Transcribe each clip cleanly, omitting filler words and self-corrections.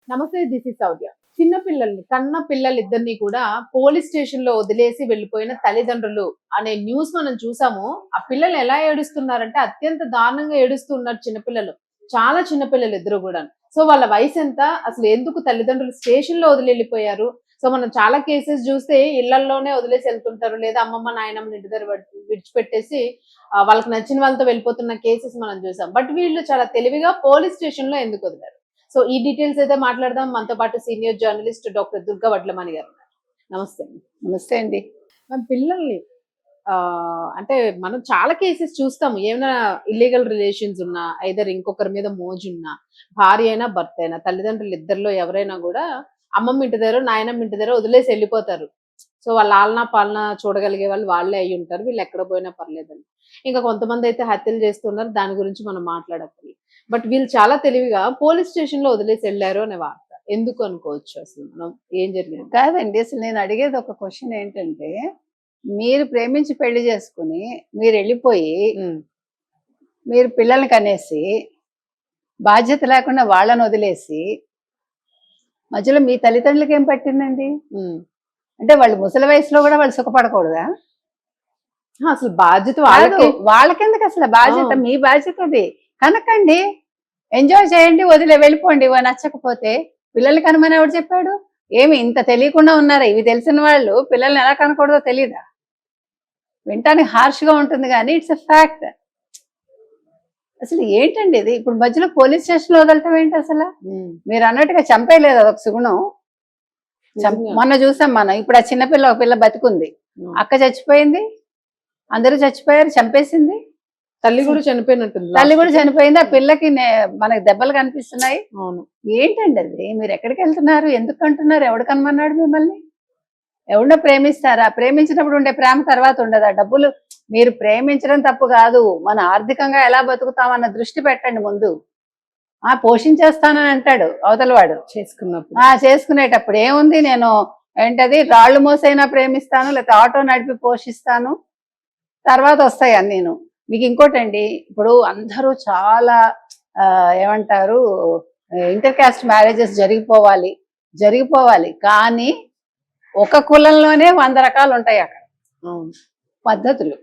నమస్తే, this is Sourya. చిన్న పిల్లల్ని కన్న పిల్లలిద్దరిని కూడా పోలీస్ స్టేషన్ లో వదిలేసి వెళ్ళిపోయిన తల్లిదండ్రులు అనే న్యూస్ మనం చూసాము. ఆ పిల్లలు ఎలా ఏడుస్తున్నారంటే అత్యంత దారుణంగా ఏడుస్తున్నారు చిన్నపిల్లలు. చాలా చిన్నపిల్లలు ఇద్దరు కూడా. సో వాళ్ళ వయసు ఎంత, అసలు ఎందుకు తల్లిదండ్రులు స్టేషన్ లో వదిలి వెళ్ళిపోయారు? సో మనం చాలా కేసెస్ చూస్తే ఇళ్లలోనే వదిలేసి వెళ్తుంటారు, లేదా అమ్మమ్మ నాయనమ్మ ఇంటి దగ్గర విడిచిపెట్టేసి వాళ్ళకి నచ్చిన వాళ్ళతో వెళ్ళిపోతున్న కేసెస్ మనం చూసాం. బట్ వీళ్ళు చాలా తెలివిగా పోలీస్ స్టేషన్ లో ఎందుకు వదిలారు? సో ఈ డీటెయిల్స్ అయితే మాట్లాడదాం. మనతో పాటు senior journalist doctor Durga Vadlamani గారు ఉన్నారు. నమస్తే అండి. నమస్తే అండి. మన పిల్లల్ని అంటే మనం చాలా కేసెస్ చూస్తాము. ఏమైనా ఇల్లీగల్ రిలేషన్స్ ఉన్నా, ఐదర్ ఇంకొకరి మీద మోజున్నా, భార్య అయినా భర్త అయినా, తల్లిదండ్రులు ఇద్దరిలో ఎవరైనా కూడా అమ్మమ్మ ఇంటి దగ్గర నాయనమ్మ ఇంటి దగ్గర వదిలేసి వెళ్ళిపోతారు. సో వాళ్ళ ఆలనా పాలన చూడగలిగే వాళ్ళు వాళ్ళే అయి ఉంటారు. వీళ్ళు ఎక్కడ పోయినా పర్లేదని. ఇంకా కొంతమంది అయితే హత్యలు చేస్తున్నారు. దాని గురించి మనం మాట్లాడక్కర్లేదు. బట్ వీళ్ళు చాలా తెలివిగా పోలీస్ స్టేషన్ లో వదిలేసి వెళ్ళారు అనే వార్త. ఎందుకు అనుకోవచ్చు? అసలు మనం ఏం జరిగింది? కాదండి, అసలు నేను అడిగేది ఒక క్వశ్చన్ ఏంటంటే, మీరు ప్రేమించి పెళ్లి చేసుకుని మీరు వెళ్ళిపోయి మీరు పిల్లల్ని కనేసి బాధ్యత లేకుండా వాళ్ళని వదిలేసి మధ్యలో మీ తల్లిదండ్రులకి ఏం పట్టిందండి? అంటే వాళ్ళు ముసలి వయసులో కూడా వాళ్ళు సుఖపడకూడదా? అసలు బాధ్యత వాళ్ళకెందుకు అసలు బాధ్యత? మీ బాధ్యత అది. కనకండి, ఎంజాయ్ చేయండి, వెళ్ళిపోండి. నచ్చకపోతే పిల్లల్ని కనమని ఎవరు చెప్పాడు? ఏమి ఇంత తెలియకుండా ఉన్నారా? ఇవి తెలిసిన వాళ్ళు పిల్లల్ని ఎలా కనకూడదో తెలీదా? వింటానికి హార్ష్గా ఉంటుంది కానీ ఇట్స్ ఎ ఫ్యాక్ట్. అసలు ఏంటండి ఇది? ఇప్పుడు మధ్యలో పోలీస్ స్టేషన్ లో వదలటం ఏంటి అసలు? మీరు అన్నట్టుగా చంపేయలేదు అదొక సుగుణం. మొన్న చూసాం మనం. ఇప్పుడు ఆ చిన్నపిల్ల, ఒక పిల్ల బతుకుంది, అక్క చచ్చిపోయింది, అందరూ చచ్చిపోయారు, చంపేసింది. తల్లి కూడా చనిపోయినట్టుంది. తల్లి కూడా చనిపోయింది. ఆ పిల్లకి మనకి దెబ్బలు కనిపిస్తున్నాయి. ఏంటండి అది? మీరు ఎక్కడికి వెళ్తున్నారు? ఎందుకు అంటున్నారు? ఎవడు కనమన్నాడు మిమ్మల్ని? ఎవడో ప్రేమిస్తారా? ప్రేమించినప్పుడు ఉండే ప్రేమ తర్వాత ఉండదా? డబ్బులు మీరు ప్రేమించడం తప్పు కాదు, మన ఆర్థికంగా ఎలా బతుకుతామన్న దృష్టి పెట్టండి ముందు. పోషించేస్తానని అంటాడు అవతలవాడు చేసుకునేటప్పుడు. ఏముంది, నేను ఏంటది రాళ్ళు మోసైనా ప్రేమిస్తాను, లేకపోతే ఆటో నడిపి పోషిస్తాను, తర్వాత వస్తాయి అని. నేను మీకు ఇంకోటండి, ఇప్పుడు అందరూ చాలా ఏమంటారు, ఇంటర్ కాస్ట్ మ్యారేజెస్ జరిగిపోవాలి కానీ ఒక కులంలోనే 100 రకాలు ఉంటాయి అక్కడ పద్ధతులు.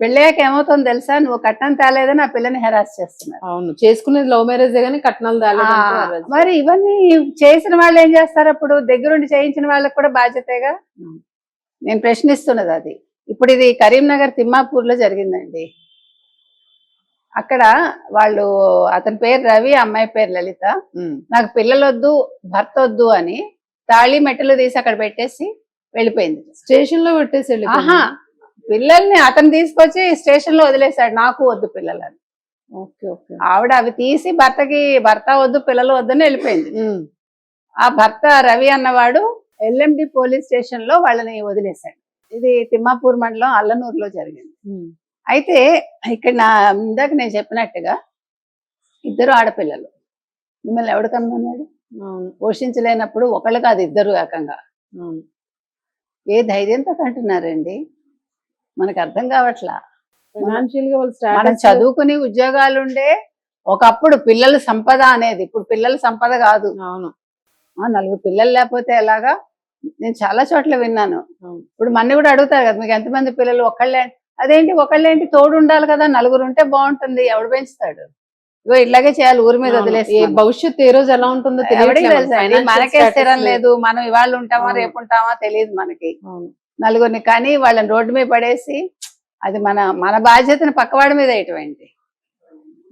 పెళ్ళాక ఏమవుతుందో తెలుసా? నువ్వు కట్నం తేలేదని ఆ పిల్లని హెరాస్ చేస్తున్నారు. అవును, చేసుకునేది లవ్ మ్యారేజ్ కానీ కట్నాలు తేలేదు. మరి ఇవన్నీ చేసిన వాళ్ళు ఏం చేస్తారు? అప్పుడు దగ్గరుండి చేయించిన వాళ్ళకి కూడా బాధ్యతగా. నేను ప్రశ్నిస్తున్నది అది. ఇప్పుడు ఇది కరీంనగర్ తిమ్మాపూర్ లో జరిగిందండి. అక్కడ వాళ్ళు, అతని పేరు రవి, అమ్మాయి పేరు లలిత. నాకు పిల్లలు వద్దు, భర్త వద్దు అని తాళి మెట్టలు తీసి అక్కడ పెట్టేసి వెళ్ళిపోయింది. స్టేషన్ లో పెట్టేసి పిల్లల్ని అతను తీసుకొచ్చి స్టేషన్ లో వదిలేశాడు. నాకు వద్దు పిల్లలని. ఆవిడ అవి తీసి భర్త వద్దు పిల్లలు వద్దని వెళ్ళిపోయింది. ఆ భర్త రవి అన్నవాడు ఎల్ఎండి పోలీస్ స్టేషన్ లో వాళ్ళని వదిలేశాడు. ఇది తిమ్మాపూర్ మండలం అల్లనూరులో జరిగింది. అయితే ఇక్కడ ఇందాక నేను చెప్పినట్టుగా ఇద్దరు ఆడపిల్లలు, మిమ్మల్ని ఎవడు కనుగొన్నాడు? పోషించలేనప్పుడు ఒకళ్ళు కాదు, ఇద్దరు ఏకంగా. ఏ ధైర్యంతో కంటున్నారండి? మనకు అర్థం కావట్లా. మనం చదువుకుని ఉద్యోగాలుండే ఒకప్పుడు పిల్లల సంపద అనేది, ఇప్పుడు పిల్లల సంపద కాదు. నలుగురు పిల్లలు లేకపోతే ఎలాగా? నేను చాలా చోట్ల విన్నాను. ఇప్పుడు మన్ని కూడా అడుగుతారు కదా, మీకు ఎంతమంది పిల్లలు? ఒకళ్ళే. అదేంటి ఒకళ్ళేంటి? తోడు ఉండాలి కదా, నలుగురు ఉంటే బాగుంటుంది. ఎవడు పెంచుతాడు? ఇగో ఇట్లాగే చేయాలి, ఊరి మీద వదిలేసి. భవిష్యత్తు ఏ రోజు ఎలా ఉంటుందో తెలుసండి. మనకే స్థిరం లేదు. మనం ఇవాళ ఉంటామా రేపు ఉంటామా తెలియదు మనకి. నలుగురిని కానీ వాళ్ళని రోడ్డు మీద పడేసి, అది మన బాధ్యతను పక్కవాడి మీద వేయటమేంటి?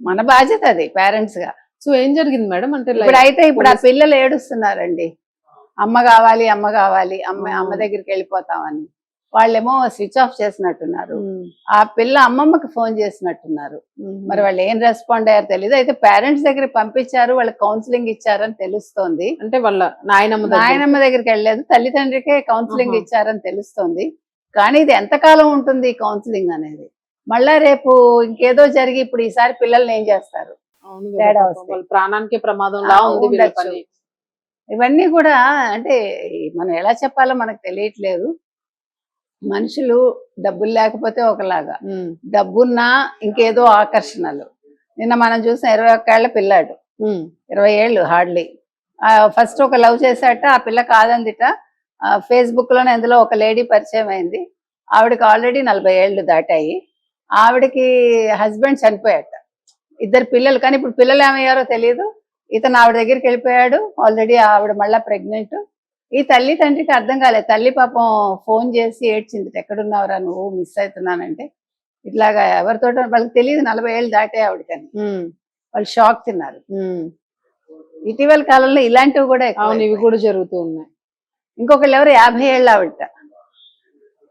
మన బాధ్యత అది పేరెంట్స్ గా. సో ఏం జరిగింది మేడం? అంటే ఇప్పుడు ఆ పిల్లలు ఏడుస్తున్నారండి, అమ్మ కావాలి అమ్మ కావాలి, అమ్మ దగ్గరికి వెళ్ళిపోతామని. వాళ్ళేమో స్విచ్ ఆఫ్ చేసినట్టున్నారు. ఆ పిల్ల అమ్మమ్మకి ఫోన్ చేసినట్టున్నారు. మరి వాళ్ళు ఏం రెస్పాండ్ అయ్యారు తెలియదు. అయితే పేరెంట్స్ దగ్గరికి పంపించారు, వాళ్ళకి కౌన్సిలింగ్ ఇచ్చారని తెలుస్తోంది. అంటే వాళ్ళ నాయనమ్మ దగ్గరికి వెళ్ళలేదు, తల్లిదండ్రికే కౌన్సిలింగ్ ఇచ్చారని తెలుస్తోంది. కానీ ఇది ఎంతకాలం ఉంటుంది ఈ కౌన్సిలింగ్ అనేది? మళ్ళా రేపు ఇంకేదో జరిగి ఇప్పుడు ఈసారి పిల్లల్ని ఏం చేస్తారు? తేడా వస్తే ప్రాణానికి ప్రమాదంలా ఉంది. ఇవన్నీ కూడా అంటే మనం ఎలా చెప్పాలో మనకు తెలియట్లేదు. మనుషులు డబ్బులు లేకపోతే ఒకలాగా, డబ్బున్నా ఇంకేదో ఆకర్షణలు. నిన్న మనం చూసిన 21 ఏళ్ల పిల్లాడు, 20 ఏళ్ళు హార్డ్లీ, ఫస్ట్ ఒక లవ్ చేశాట, ఆ పిల్ల కాదందిట. ఫేస్బుక్ లోనే ఎందులో ఒక లేడీ పరిచయం అయింది. ఆవిడకి ఆల్రెడీ 40 ఏళ్ళు దాటాయి. ఆవిడకి హస్బెండ్ చనిపోయాట, 2 పిల్లలు. కానీ ఇప్పుడు పిల్లలు ఏమయ్యారో తెలియదు. ఇతను ఆవిడ దగ్గరికి వెళ్ళిపోయాడు. ఆల్రెడీ ఆవిడ మళ్ళా ప్రెగ్నెంట్. ఈ తల్లి తండ్రికి అర్థం కాలేదు. తల్లి పాపం ఫోన్ చేసి ఏడ్చింది, ఎక్కడున్నావురా నువ్వు, మిస్ అవుతున్నానంటే. ఇట్లాగా ఎవరితోటో వాళ్ళకి తెలియదు 40 ఏళ్ళు దాటే ఆవిడకని. వాళ్ళు షాక్ తిన్నారు. ఇటీవల కాలంలో ఇలాంటివి కూడా ఎక్కువ అవును, ఇవి కూడా జరుగుతూ ఉన్నాయి. ఇంకొకళ్ళు ఎవరు 50 ఏళ్ళు ఆవిడ,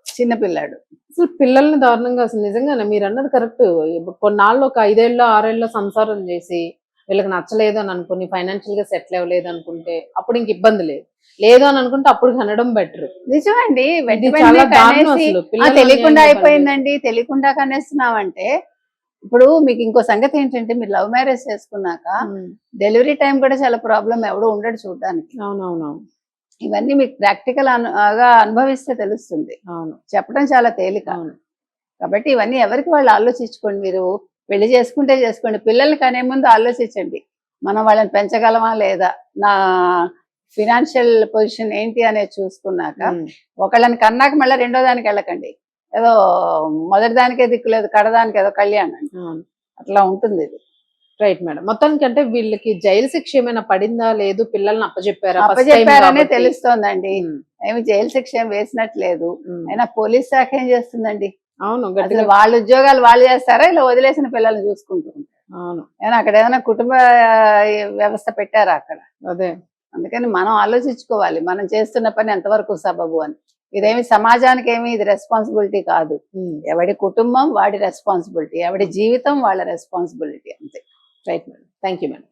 చిన్నపిల్లాడు. అసలు పిల్లల్ని దారుణంగా, అసలు నిజంగానే మీరు అన్నది కరెక్ట్. కొన్నాళ్ళు ఒక 5 ఏళ్ళో 6 ఏళ్ళో సంసారం చేసి వీళ్ళకి నచ్చలేదు అని అనుకుని, ఫైనాన్షియల్ గా సెటిల్ అవ్వలేదు అనుకుంటే అప్పుడు ఇంక ఇబ్బంది లేదు అని అనుకుంటే అప్పుడు కనడం బెటర్. నిజమండి. చాలా దారుణం అసలు. తెలియకుండా అయిపోయిందండి, తెలియకుండా కనేస్తున్నామంటే. ఇప్పుడు మీకు ఇంకో సంగతి ఏంటంటే, మీరు లవ్ మ్యారేజ్ చేసుకున్నాక డెలివరీ టైం కూడా చాలా ప్రాబ్లం, ఎవడో ఉండడు చూడడానికి. అవునవునవును. ఇవన్నీ మీకు ప్రాక్టికల్ గా అనుభవిస్తే తెలుస్తుంది. అవును, చెప్పడం చాలా తేలిక. కాబట్టి ఇవన్నీ ఎవరికి వాళ్ళు ఆలోచించుకోండి. మీరు పెళ్లి చేసుకుంటే చేసుకోండి, పిల్లల్ని కనే ముందు ఆలోచించండి, మనం వాళ్ళని పెంచగలమా లేదా, నా ఫినాన్షియల్ పొజిషన్ ఏంటి అనేది చూసుకున్నాక ఒకళ్ళని కన్నాక మళ్ళీ రెండో దానికి వెళ్ళకండి. ఏదో మొదటి దానికే దిక్కులేదు, కడదానికి ఏదో కళ్యాణం, అట్లా ఉంటుంది ఇది. Right madam. మొత్తానికి అంటే వీళ్ళకి జైలు శిక్ష ఏమైనా పడిందా, లేదు పిల్లల్ని అప్పచెప్పారనే తెలుస్తోందండి. ఏమి జైలు శిక్ష ఏం వేసినట్లేదు. అయినా పోలీస్ శాఖ ఏం చేస్తుందండి? అవును, వాళ్ళ ఉద్యోగాలు వాళ్ళు చేస్తారా, ఇలా వదిలేసిన పిల్లల్ని చూసుకుంటూ ఉంటారు? అవును, ఏమైనా అక్కడ ఏదైనా కుటుంబ వ్యవస్థ పెట్టారా అక్కడ? అదే. అందుకని మనం ఆలోచించుకోవాలి, మనం చేస్తున్న పని ఎంతవరకు సబబు అని. ఇదేమి సమాజానికి ఏమి ఇది రెస్పాన్సిబిలిటీ కాదు. ఎవడి కుటుంబం వాడి రెస్పాన్సిబిలిటీ, ఎవడి జీవితం వాళ్ళ రెస్పాన్సిబిలిటీ, అంతే. Right madam, thank you madam.